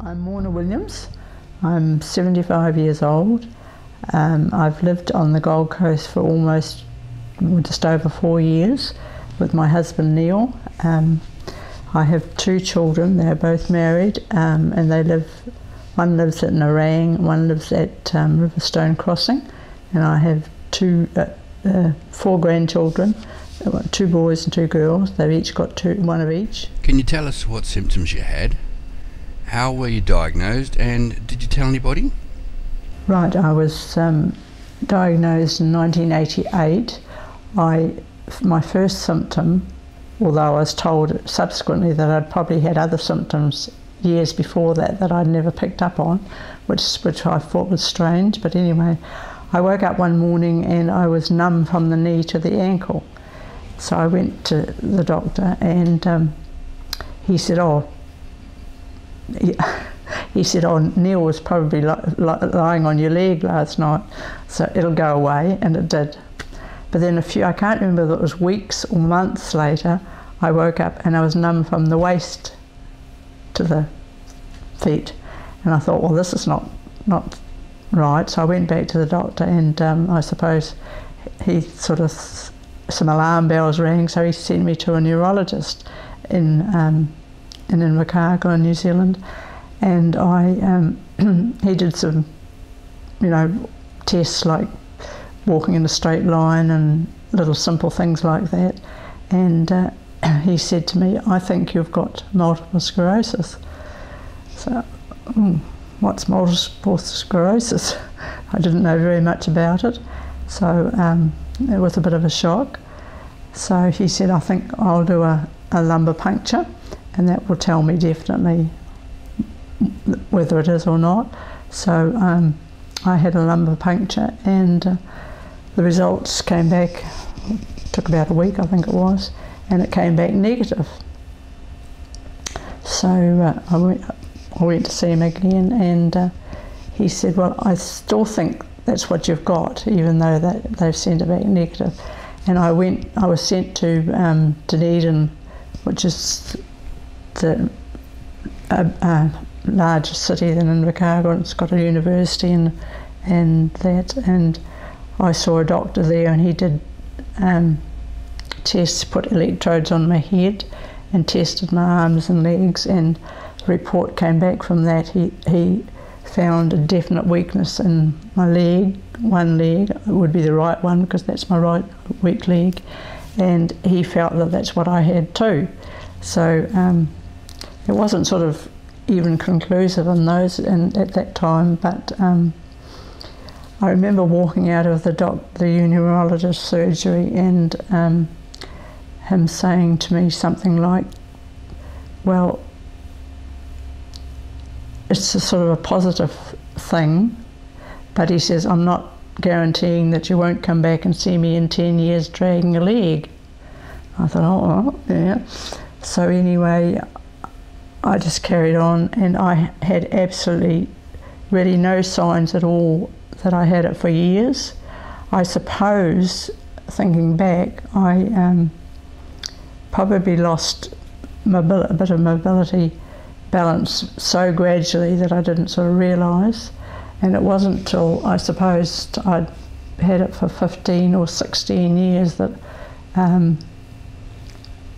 I'm Morna Williams. I'm 75 years old. I've lived on the Gold Coast for just over 4 years with my husband Neil. I have 2 children. They're both married, and one lives at Nerang, one lives at Riverstone Crossing, and I have 4 grandchildren, 2 boys and 2 girls. They've each got one of each. Can you tell us what symptoms you had? How were you diagnosed, and did you tell anybody? Right, I was diagnosed in 1988. My first symptom, although I was told subsequently that I'd probably had other symptoms years before that I'd never picked up on, which I thought was strange. But anyway, I woke up one morning and I was numb from the knee to the ankle. So I went to the doctor, and he said, Neil was probably lying on your leg last night, so it'll go away, and it did. But then I can't remember whether it was weeks or months later, I woke up and I was numb from the waist to the feet. And I thought, well, this is not right. So I went back to the doctor, and I suppose some alarm bells rang, so he sent me to a neurologist in Invercargill in New Zealand. And he did some, tests like walking in a straight line and little simple things like that. And he said to me, I think you've got multiple sclerosis. So, what's multiple sclerosis? I didn't know very much about it. So it was a bit of a shock. So he said, I think I'll do a lumbar puncture, and that will tell me definitely whether it is or not. So I had a lumbar puncture, and the results came back, took about a week I think it was, and it came back negative. So I went to see him again, and he said, well, I still think that's what you've got, even though they've sent it back negative. And I was sent to Dunedin, which is the larger city than Invercargill. It's got a university and I saw a doctor there, and he did tests, put electrodes on my head and tested my arms and legs, and the report came back from that. He found a definite weakness in my leg. One leg, it would be the right one because that's my right weak leg, and he felt that that's what I had too. So it wasn't sort of even conclusive in those at that time, but I remember walking out of the neurologist surgery, and him saying to me something like, well, it's a sort of a positive thing, but he says, I'm not guaranteeing that you won't come back and see me in 10 years dragging a leg. I thought, oh, yeah. So anyway, I just carried on, and I had absolutely really no signs at all that I had it for years. I suppose, thinking back, I probably lost a bit of mobility balance so gradually that I didn't sort of realise. And it wasn't until, I suppose, I'd had it for 15 or 16 years that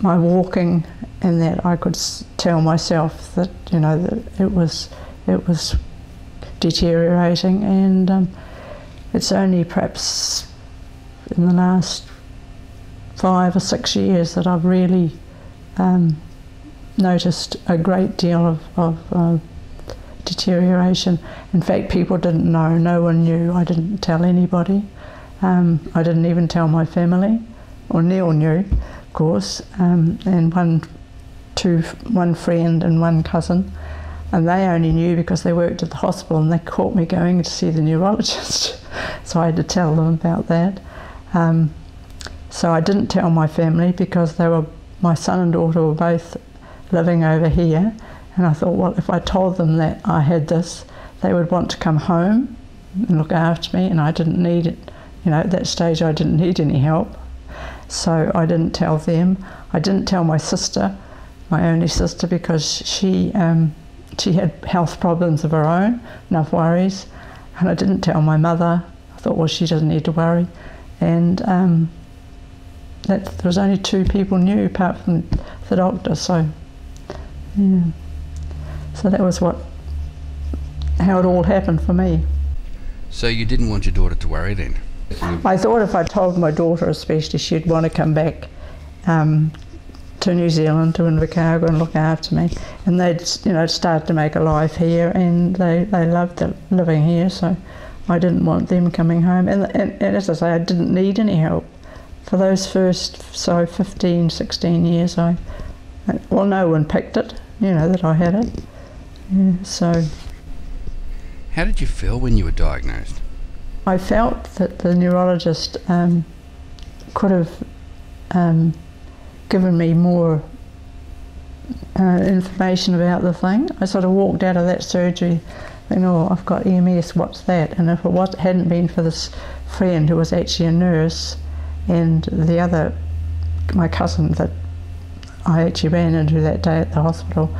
my walking, and that I could tell myself that, that it was deteriorating. And it's only perhaps in the last 5 or 6 years that I've really noticed a great deal of deterioration. In fact, people didn't know, no one knew. I didn't tell anybody. I didn't even tell my family. Well, Neil knew, of course, and one friend and one cousin, and they only knew because they worked at the hospital, and they caught me going to see the neurologist. So I had to tell them about that. So I didn't tell my family because my son and daughter were both living over here, and I thought, well, if I told them that I had this, they would want to come home and look after me, and I didn't need it. At that stage I didn't need any help. So I didn't tell them. I didn't tell my sister, my only sister, because she she had health problems of her own, enough worries, and I didn't tell my mother. I thought, well, she doesn't need to worry. And there was only 2 people knew apart from the doctor, so yeah. So that was how it all happened for me. So you didn't want your daughter to worry then? I thought if I told my daughter especially, she'd want to come back to New Zealand, to Invercargill, and look after me. And they'd start to make a life here, and they loved living here, so I didn't want them coming home. And as I say, I didn't need any help. For those first 15, 16 years, no one picked it, that I had it. Yeah, so. How did you feel when you were diagnosed? I felt that the neurologist could have given me more information about the thing. I sort of walked out of that surgery thinking, oh, I've got EMS, what's that? And if it hadn't been for this friend who was actually a nurse, and my cousin that I actually ran into that day at the hospital,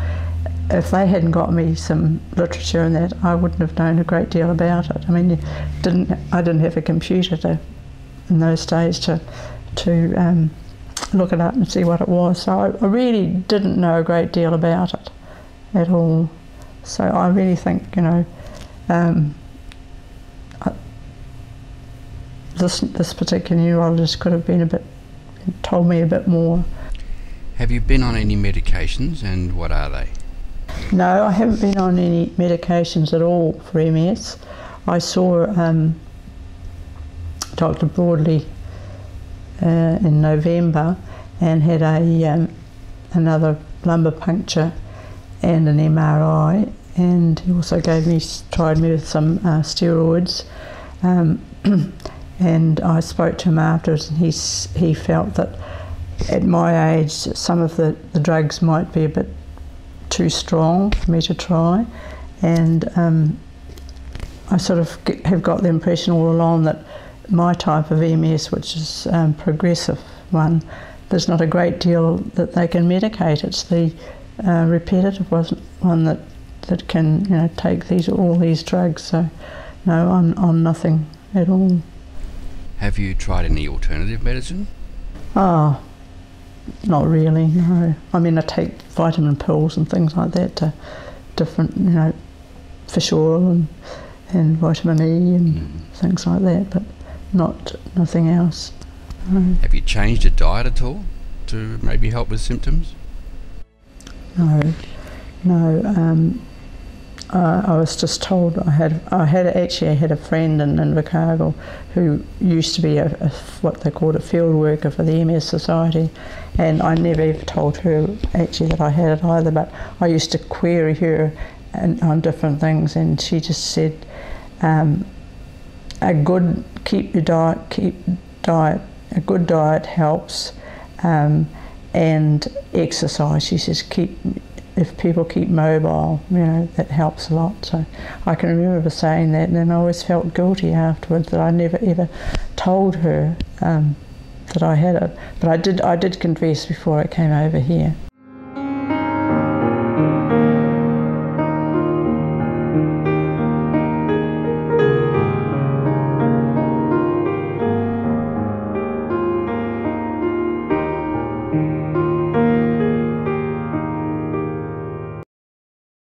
if they hadn't got me some literature and that, I wouldn't have known a great deal about it. I mean, I didn't have a computer in those days to look it up and see what it was. So I really didn't know a great deal about it at all. So I really think, this particular neurologist could have told me a bit more. Have you been on any medications, and what are they? No, I haven't been on any medications at all for MS. I saw Dr. Broadley in November and had another lumbar puncture and an MRI, and he also tried me with some steroids. And I spoke to him afterwards, and he felt that at my age some of the drugs might be a bit too strong for me to try, and I sort of have got the impression all along that my type of MS, which is progressive one, there's not a great deal that they can medicate. It's the repetitive one that can take all these drugs. So no, I'm on nothing at all. Have you tried any alternative medicine? Oh, not really, no. I mean, I take vitamin pills and things like that to different, fish oil and vitamin E and things like that, but nothing else. No. Have you changed your diet at all to maybe help with symptoms? No. I was just told I had a friend in Invercargill who used to be what they called a field worker for the MS Society, and I never ever told her actually that I had it either, but I used to query her on different things, and she just said a good diet helps, and exercise. She says if people keep mobile, that helps a lot. So I can remember saying that, and then I always felt guilty afterwards that I never ever told her that I had it. But I did confess before I came over here.